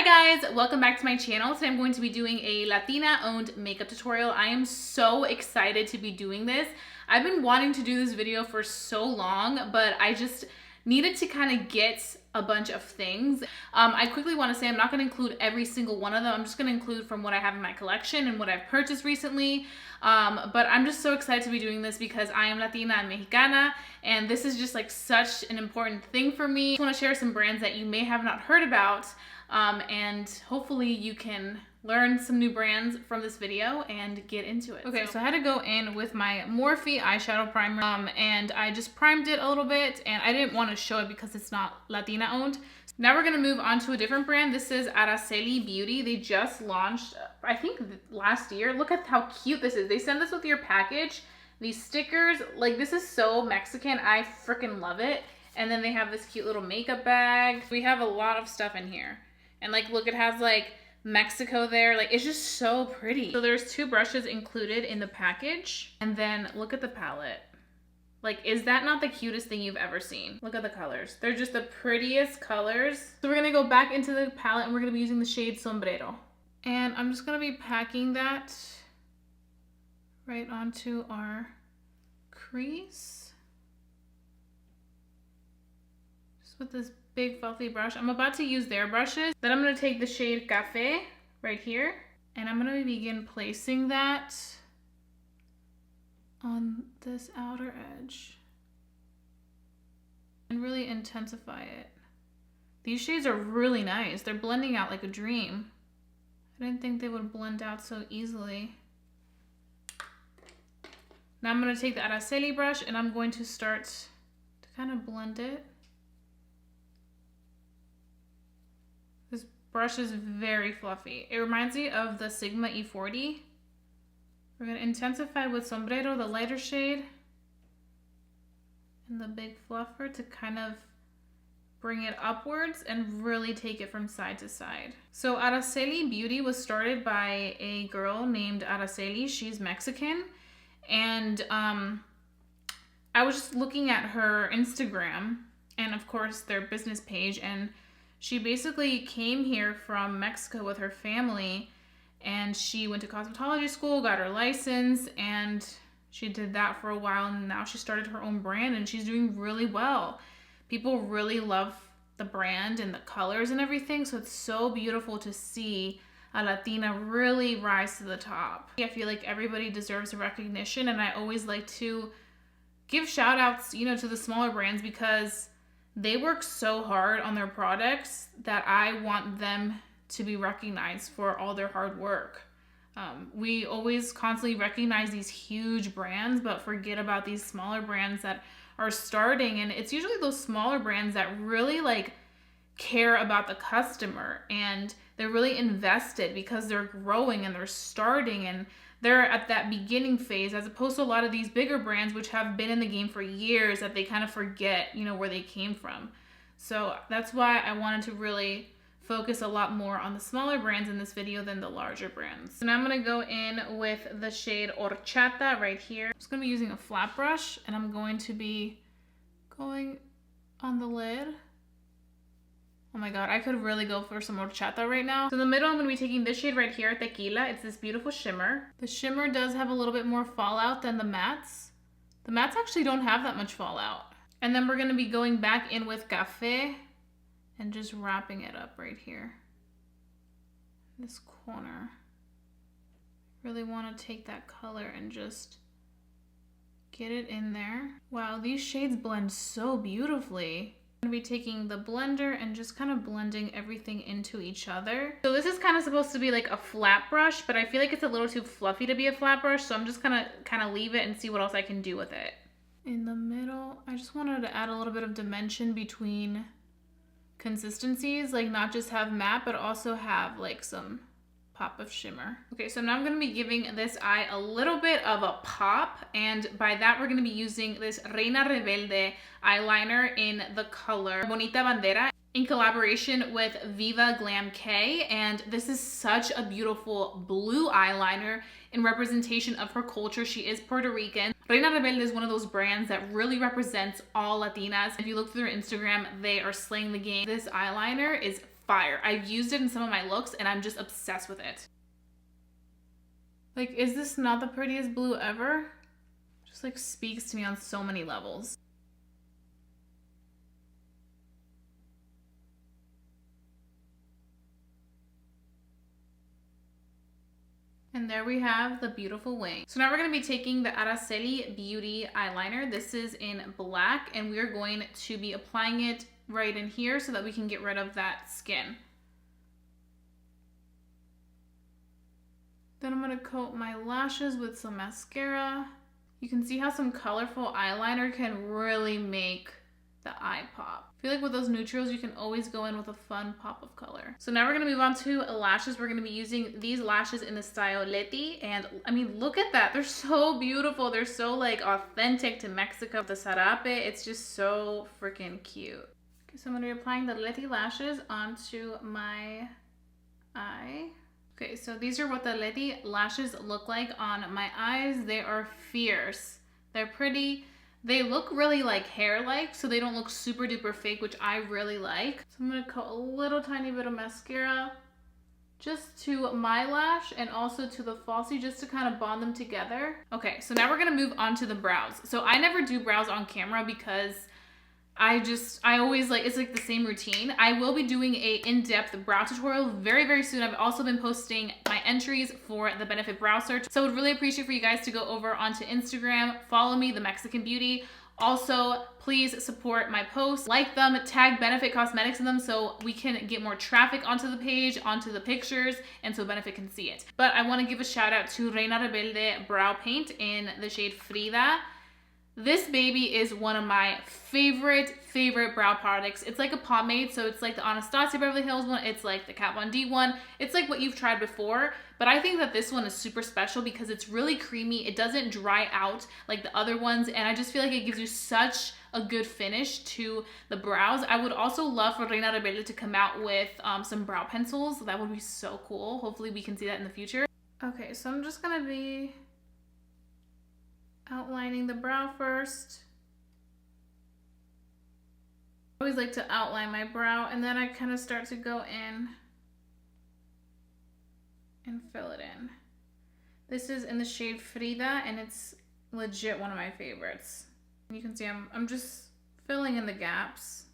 Hi guys, welcome back to my channel. Today I'm going to be doing a Latina owned makeup tutorial. I am so excited to be doing this. I've been wanting to do this video for so long, but I just needed to kind of get a bunch of things. I quickly want to say I'm not going to include every single one of them. I'm just going to include from what I have in my collection and what I've purchased recently. But I'm just so excited to be doing this because I am Latina and Mexicana, and this is just like such an important thing for me. I want to share some brands that you may have not heard about, and hopefully you can learn some new brands from this video and get into it. Okay, so I had to go in with my Morphe eyeshadow primer, and I just primed it a little bit, and I didn't want to show it because it's not Latina owned. Now we're gonna move on to a different brand. This is Araceli Beauty. They just launched, I think last year. Look at how cute this is. They send this with your package. These stickers, like this is so Mexican. I freaking love it. And then they have this cute little makeup bag. We have a lot of stuff in here. And like, look, it has like Mexico there. Like, it's just so pretty. So there's two brushes included in the package. And then look at the palette. Like, is that not the cutest thing you've ever seen? Look at the colors. They're just the prettiest colors. So we're gonna go back into the palette and we're gonna be using the shade Sombrero. And I'm just gonna be packing that right onto our crease. Just with this big fluffy brush. I'm about to use their brushes. Then I'm gonna take the shade Café right here. And I'm gonna begin placing that on this outer edge and really intensify it. These shades are really nice. They're blending out like a dream. I didn't think they would blend out so easily. Now I'm going to take the Araceli brush and I'm going to start to kind of blend it. This brush is very fluffy. It reminds me of the Sigma E40. We're going to intensify with Sombrero, the lighter shade, and the big fluffer to kind of bring it upwards and really take it from side to side. So Araceli Beauty was started by a girl named Araceli. She's Mexican. And I was just looking at her Instagram and of course their business page, and she basically came here from Mexico with her family. And she went to cosmetology school, got her license, and she did that for a while, and now she started her own brand and she's doing really well. People really love the brand and the colors and everything, so it's so beautiful to see a Latina really rise to the top. I feel like everybody deserves a recognition, and I always like to give shout outs, you know, to the smaller brands because they work so hard on their products that I want them to be recognized for all their hard work. We always constantly recognize these huge brands, but forget about these smaller brands that are starting. And it's usually those smaller brands that really like care about the customer, and they're really invested because they're growing and they're starting and they're at that beginning phase, as opposed to a lot of these bigger brands which have been in the game for years that they kind of forget, you know, where they came from. So that's why I wanted to really focus a lot more on the smaller brands in this video than the larger brands. So now I'm going to go in with the shade Horchata right here. I'm just going to be using a flat brush, and I'm going to be going on the lid. Oh my god, I could really go for some Horchata right now. So in the middle, I'm going to be taking this shade right here, Tequila. It's this beautiful shimmer. The shimmer does have a little bit more fallout than the mattes. The mattes actually don't have that much fallout. And then we're going to be going back in with Café and just wrapping it up right here, this corner. Really want to take that color and just get it in there. Wow, these shades blend so beautifully. I'm going to be taking the blender and just kind of blending everything into each other. So this is kind of supposed to be like a flat brush, but I feel like it's a little too fluffy to be a flat brush, so I'm just gonna kind of leave it and see what else I can do with it. In the middle, I just wanted to add a little bit of dimension between consistencies, like not just have matte but also have like some pop of shimmer. Okay, so now I'm going to be giving this eye a little bit of a pop, and by that we're going to be using this Reina Rebelde eyeliner in the color Bonita Bandera in collaboration with Viva Glam K, and this is such a beautiful blue eyeliner in representation of her culture. She is Puerto Rican. Reina Rebelde is one of those brands that really represents all Latinas. If you look through their Instagram, they are slaying the game. This eyeliner is fire. I've used it in some of my looks and I'm just obsessed with it. Like, is this not the prettiest blue ever? Just like speaks to me on so many levels. And there we have the beautiful wing. So now we're going to be taking the Araceli Beauty eyeliner. This is in black, and we're going to be applying it right in here so that we can get rid of that skin. Then I'm going to coat my lashes with some mascara. You can see how some colorful eyeliner can really make the eye pop. I feel like with those neutrals, you can always go in with a fun pop of color. So now we're gonna move on to lashes. We're gonna be using these lashes in the style Lety. And I mean, look at that. They're so beautiful. They're so like authentic to Mexico. The sarape, it's just so freaking cute. Okay, so I'm gonna be applying the Lety lashes onto my eye. Okay, so these are what the Lety lashes look like on my eyes. They are fierce. They're pretty. They look really like hair-like, so they don't look super duper fake, which I really like. So I'm gonna coat a little tiny bit of mascara just to my lash and also to the falsie, just to kind of bond them together. Okay, so now we're gonna move on to the brows. So I never do brows on camera because I always like, it's like the same routine. I will be doing a in-depth brow tutorial very, very soon. I've also been posting my entries for the Benefit Brow Search. So I would really appreciate for you guys to go over onto Instagram, follow me, The Mexican Beauty. Also, please support my posts, like them, tag Benefit Cosmetics in them so we can get more traffic onto the page, onto the pictures, and so Benefit can see it. But I want to give a shout out to Reina Rebelde Brow Paint in the shade Frida. This baby is one of my favorite brow products. It's like a pomade, so it's like the Anastasia Beverly Hills one, it's like the Kat Von D one. It's like what you've tried before, but I think that this one is super special because it's really creamy. It doesn't dry out like the other ones, and I just feel like it gives you such a good finish to the brows. I would also love for Reina Rebelde to come out with some brow pencils. That would be so cool. Hopefully we can see that in the future. Okay, so I'm just gonna be outlining the brow first. I always like to outline my brow and then I kind of start to go in and fill it in. This is in the shade Frida and it's legit one of my favorites. You can see I'm just filling in the gaps.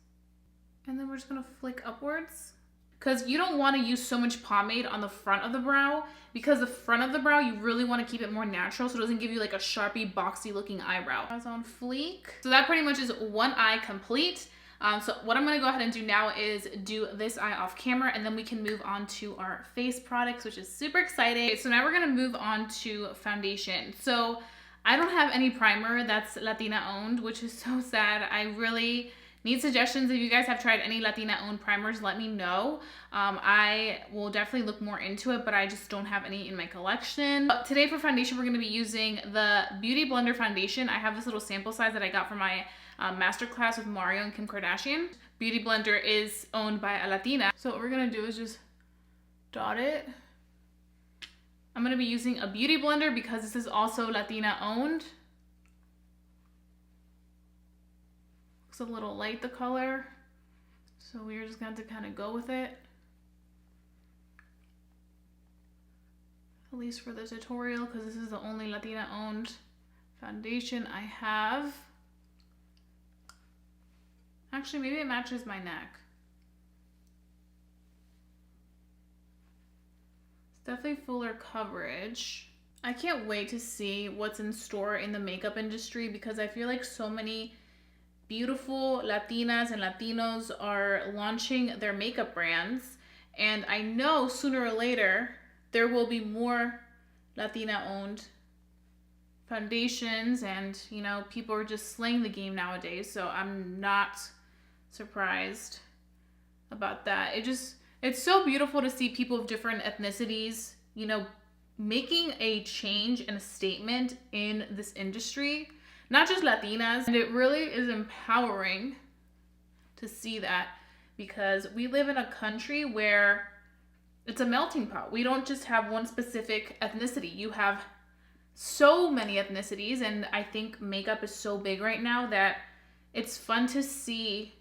And then we're just gonna flick upwards. Because you don't want to use so much pomade on the front of the brow, because the front of the brow, you really want to keep it more natural so it doesn't give you like a Sharpie, boxy looking eyebrow. I was on fleek. So that pretty much is one eye complete. So what I'm going to go ahead and do now is do this eye off camera, and then we can move on to our face products, which is super exciting. Okay, so now we're going to move on to foundation. So I don't have any primer that's Latina owned, which is so sad. I really need suggestions. If you guys have tried any Latina owned primers, let me know. I will definitely look more into it, but I just don't have any in my collection. Today for foundation, we're going to be using the Beauty Blender foundation. I have this little sample size that I got from my masterclass with Mario and Kim Kardashian. Beauty Blender is owned by a Latina. So what we're going to do is just dot it. I'm going to be using a Beauty Blender because this is also Latina owned. A little light, the color, so we're just going to kind of go with it, at least for the tutorial, because this is the only Latina owned foundation I have. Actually, maybe it matches my neck. It's definitely fuller coverage. I can't wait to see what's in store in the makeup industry because I feel like so many beautiful Latinas and Latinos are launching their makeup brands, and I know sooner or later there will be more Latina owned foundations, and you know, people are just slaying the game nowadays, so I'm not surprised about that. It's so beautiful to see people of different ethnicities, you know, making a change and a statement in this industry. Not just Latinas, and it really is empowering to see that because we live in a country where it's a melting pot. We don't just have one specific ethnicity. You have so many ethnicities, and I think makeup is so big right now that it's fun to see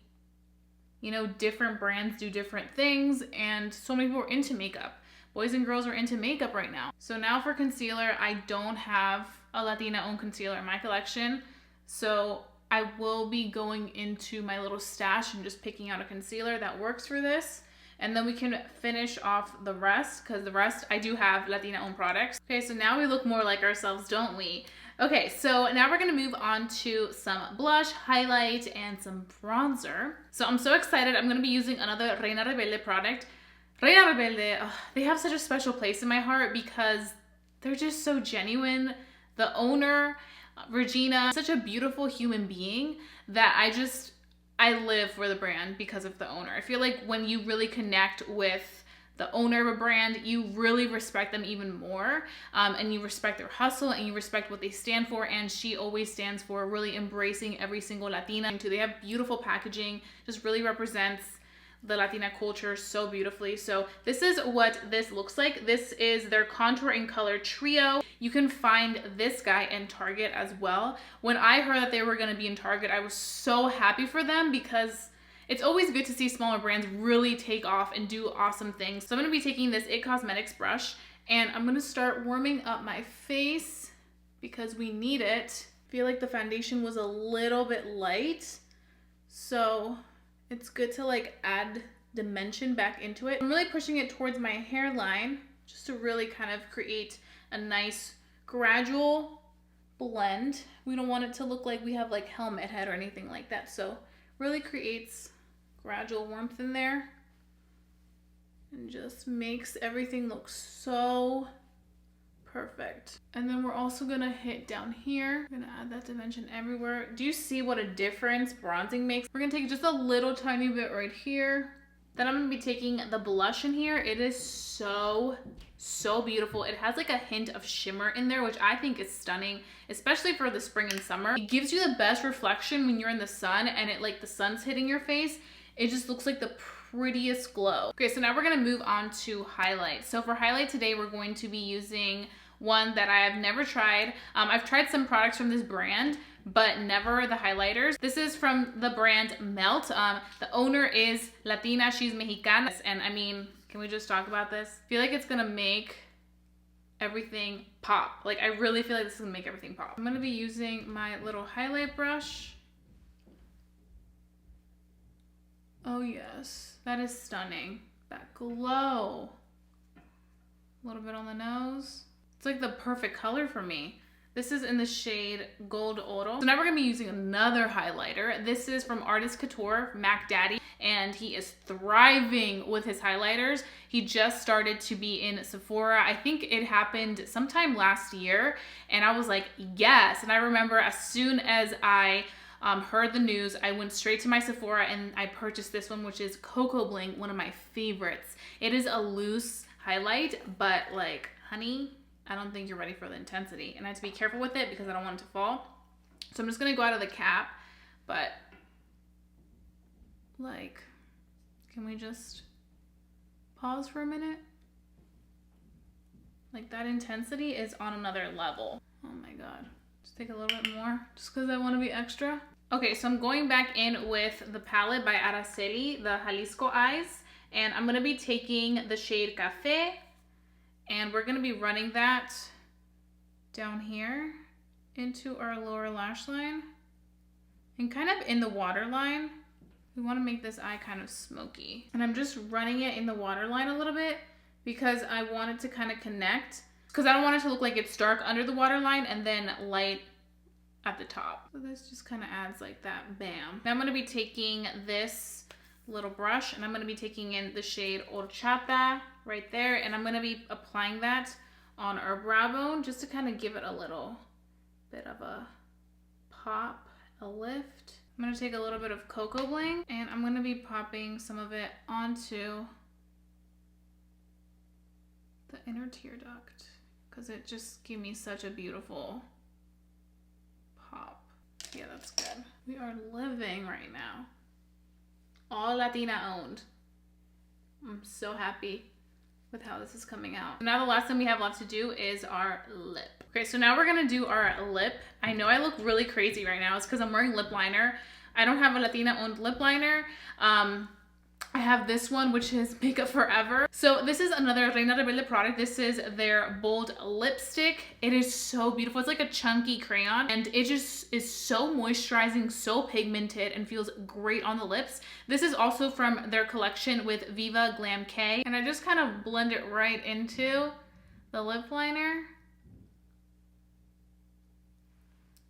you know, different brands do different things, and so many people are into makeup. Boys and girls are into makeup right now. So now for concealer, I don't have a Latina owned concealer in my collection. So I will be going into my little stash and just picking out a concealer that works for this. And then we can finish off the rest, because the rest I do have Latina owned products. Okay, so now we look more like ourselves, don't we? Okay, so now we're gonna move on to some blush, highlight, and some bronzer. So I'm so excited. I'm gonna be using another Reina Rebelde product. Reina Rebelde, oh, they have such a special place in my heart because they're just so genuine. The owner, Regina, such a beautiful human being that I live for the brand because of the owner. I feel like when you really connect with the owner of a brand, you really respect them even more, and you respect their hustle and you respect what they stand for. And she always stands for really embracing every single Latina. They have beautiful packaging, just really represents the Latina culture so beautifully. So this is what this looks like. This is their contour and color trio. You can find this guy in Target as well. When I heard that they were going to be in Target, I was so happy for them because it's always good to see smaller brands really take off and do awesome things. So I'm going to be taking this IT Cosmetics brush and I'm going to start warming up my face because we need it. I feel like the foundation was a little bit light, so it's good to like add dimension back into it. I'm really pushing it towards my hairline just to really kind of create a nice gradual blend. We don't want it to look like we have like helmet head or anything like that. So really creates gradual warmth in there and just makes everything look so perfect. And then we're also gonna hit down here. I'm gonna add that dimension everywhere. Do you see what a difference bronzing makes? We're gonna take just a little tiny bit right here. Then I'm gonna be taking the blush in here. It is so beautiful. It has like a hint of shimmer in there, which I think is stunning, especially for the spring and summer. It gives you the best reflection when you're in the sun and it like the sun's hitting your face. It just looks like the prettiest glow. Okay, so now we're gonna move on to highlight. So for highlight today, we're going to be using one that I have never tried. I've tried some products from this brand, but never the highlighters. This is from the brand Melt. The owner is Latina, she's Mexicana. And I mean, can we just talk about this? I feel like it's gonna make everything pop. Like I really feel like this is gonna make everything pop. I'm gonna be using my little highlight brush. Oh yes, that is stunning. That glow. A little bit on the nose. It's like the perfect color for me. This is in the shade Gold Oro. So now we're gonna be using another highlighter. This is from Artist Couture, Mac Daddy, and he is thriving with his highlighters. He just started to be in Sephora. I think it happened sometime last year, and I was like, yes. And I remember as soon as I heard the news, I went straight to my Sephora and I purchased this one, which is Cocoa Bling, one of my favorites. It is a loose highlight, but like, honey, I don't think you're ready for the intensity. And I have to be careful with it because I don't want it to fall. So I'm just gonna go out of the cap, but like, can we just pause for a minute? Like that intensity is on another level. Oh my God. Just take a little bit more just because I want to be extra. Okay, so I'm going back in with the palette by Araceli, the Jalisco Eyes, and I'm going to be taking the shade Café, and we're going to be running that down here into our lower lash line and kind of in the waterline. We want to make this eye kind of smoky, and I'm just running it in the waterline a little bit because I want it to kind of connect, because I don't want it to look like it's dark under the waterline and then light at the top. So this just kind of adds like that, bam. Now I'm going to be taking this little brush and I'm going to be taking in the shade Horchata right there, and I'm going to be applying that on our brow bone just to kind of give it a little bit of a pop, a lift. I'm going to take a little bit of Cocoa Bling and I'm going to be popping some of it onto the inner tear duct because it just gave me such a beautiful pop. Yeah, that's good. We are living right now. All Latina owned. I'm so happy with how this is coming out. Now the last thing we have left to do is our lip. Okay, so now we're gonna do our lip. I know I look really crazy right now. It's because I'm wearing lip liner. I don't have a Latina owned lip liner. I have this one, which is Makeup Forever. So this is another Reina Rebelde product. This is their bold lipstick. It is so beautiful. It's like a chunky crayon, and it just is so moisturizing, so pigmented, and feels great on the lips. This is also from their collection with Viva Glam K, and I just kind of blend it right into the lip liner.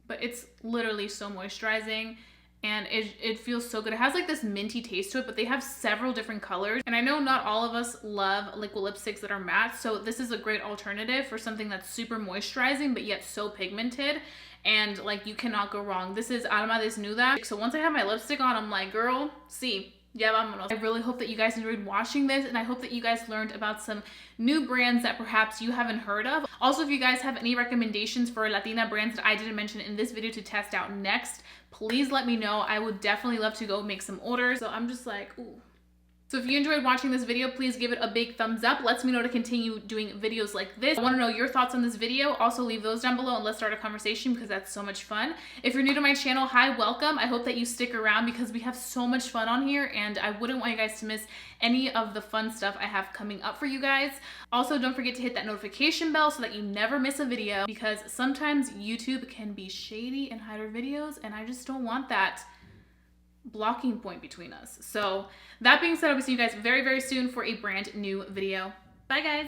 But it's literally so moisturizing, and it feels so good. It has like this minty taste to it, but they have several different colors. And I know not all of us love liquid lipsticks that are matte, so this is a great alternative for something that's super moisturizing, but yet so pigmented. And like, you cannot go wrong. This is Alma Desnuda. So once I have my lipstick on, I'm like, girl, see. Yeah, vámonos. I really hope that you guys enjoyed watching this, and I hope that you guys learned about some new brands that perhaps you haven't heard of. Also, if you guys have any recommendations for Latina brands that I didn't mention in this video to test out next, please let me know. I would definitely love to go make some orders. So I'm just like, ooh. So if you enjoyed watching this video, please give it a big thumbs up. Lets me know to continue doing videos like this. I want to know your thoughts on this video. Also leave those down below and let's start a conversation because that's so much fun. If you're new to my channel, hi, welcome. I hope that you stick around because we have so much fun on here, and I wouldn't want you guys to miss any of the fun stuff I have coming up for you guys. Also, don't forget to hit that notification bell so that you never miss a video, because sometimes YouTube can be shady and hide our videos, and I just don't want that blocking point between us. So that being said, I'll see you guys very, very soon for a brand new video. Bye guys.